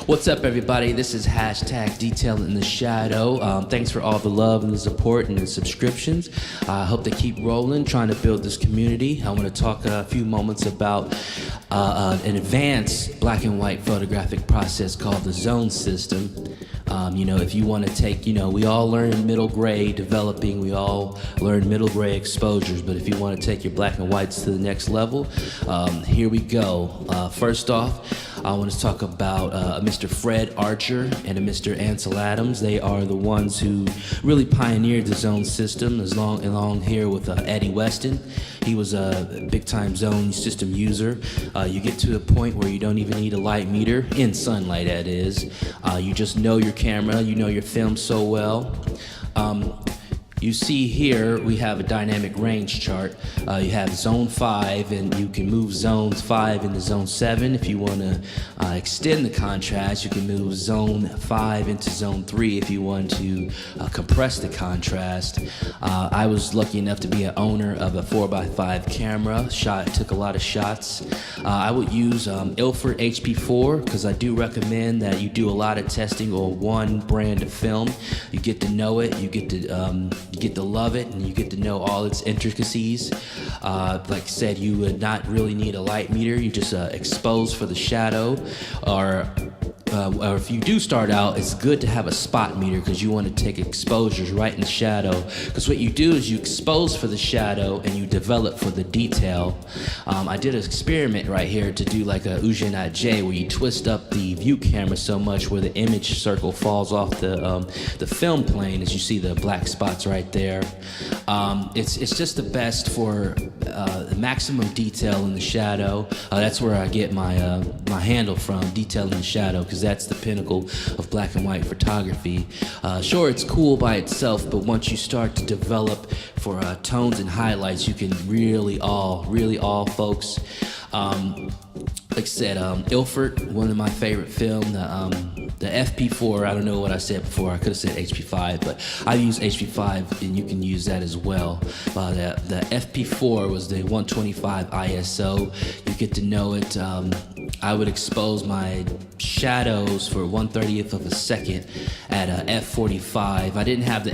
What's up, everybody? This is hashtag Detail in the Shadow. Thanks for all the love and the support and the subscriptions. I hope they keep rolling, trying to build this community. I want to talk a few moments about an advanced black and white photographic process called the zone system. If you want to take, we all learn middle grade developing, we all learn middle grade exposures, but if you want to take your black and whites to the next level, here we go. First off, I want to talk about Mr. Fred Archer and a Mr. Ansel Adams. They are the ones who really pioneered the zone system, along here with Eddie Weston. He was a big-time zone system user. You get to a point where you don't even need a light meter, in sunlight that is. You just know your camera, you know your film so well. You see here, we have a dynamic range chart. You have zone 5, and you can move zones 5 into zone 7. If you want to extend the contrast, you can move zone 5 into zone 3 if you want to compress the contrast. I was lucky enough to be an owner of a 4x5 camera. Took a lot of shots. I would use Ilford HP4 because I do recommend that you do a lot of testing on one brand of film. You get to know it, you get to love it, and you get to know all its intricacies. Like I said, you would not really need a light meter. You just expose for the shadow, or if you do start out, it's good to have a spot meter because you want to take exposures right in the shadow. Because what you do is you expose for the shadow and you develop for the detail. I did an experiment right here to do like a Ujinat J, where you twist up the view camera so much where the image circle falls off the film plane, as you see the black spots right there. It's just the best for the maximum detail in the shadow. That's where I get my handle from, Detail in the Shadow, because that's the pinnacle of black and white photography. Sure, it's cool by itself, but once you start to develop for tones and highlights, you can really all folks. Like I said, Ilford, one of my favorite film, the FP4, I don't know what I said before, I could have said HP5, but I use HP5 and you can use that as well. The FP4 was the 125 ISO, you get to know it. I would expose my shadows for 1/30th of a second at a f45. I didn't have the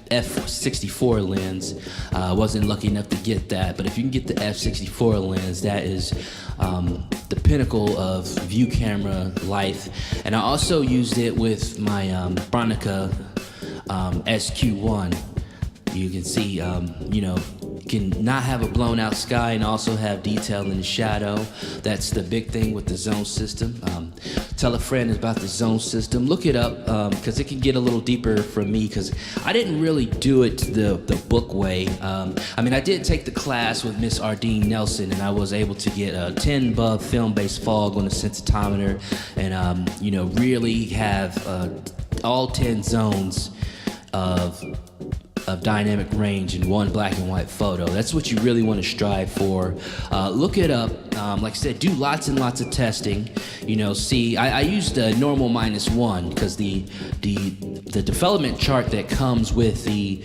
f64 lens. I wasn't lucky enough to get that, but if you can get the f64 lens, that is the pinnacle of view camera life. And I also used it with my Bronica SQ1. You can see, you can not have a blown out sky and also have detail in the shadow. That's the big thing with the zone system. Tell a friend about the zone system. Look it up because it can get a little deeper from me, because I didn't really do it the book way. I did take the class with Miss Ardeen Nelson, and I was able to get a 10 above film-based fog on the sensitometer, and really have all 10 zones of dynamic range in one black and white photo. That's what you really want to strive for. Look it up. Like I said, do lots and lots of testing. I used a normal -1 because the development chart that comes with the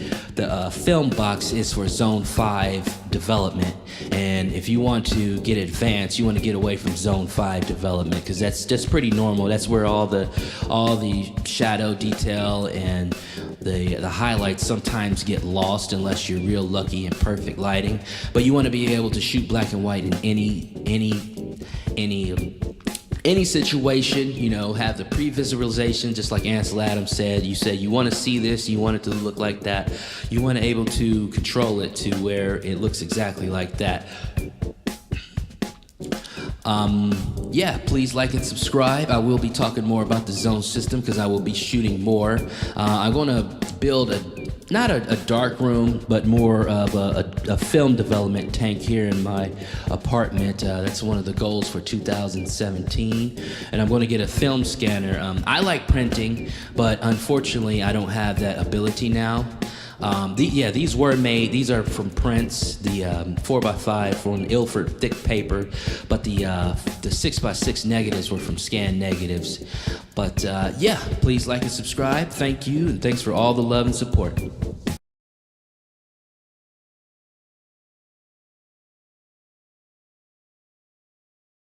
film box is for zone 5 development. And if you want to get advanced, you want to get away from zone 5 development, because that's pretty normal. That's where all the shadow detail and the highlights sometimes get lost unless you're real lucky and perfect lighting. But you want to be able to shoot black and white in any situation, have the pre-visualization, just like Ansel Adams said. You said you want to see this, you want it to look like that. You want to be able to control it to where it looks exactly like that. Please like and subscribe. I will be talking more about the zone system because I will be shooting more. I'm going to build not a dark room, but more of a film development tank here in my apartment. That's one of the goals for 2017. And I'm going to get a film scanner. I like printing, but unfortunately I don't have that ability now. These were made. These are from prints. The 4x5 from Ilford thick paper, but the 6x6 negatives were from Scan Negatives. But please like and subscribe. Thank you, and thanks for all the love and support.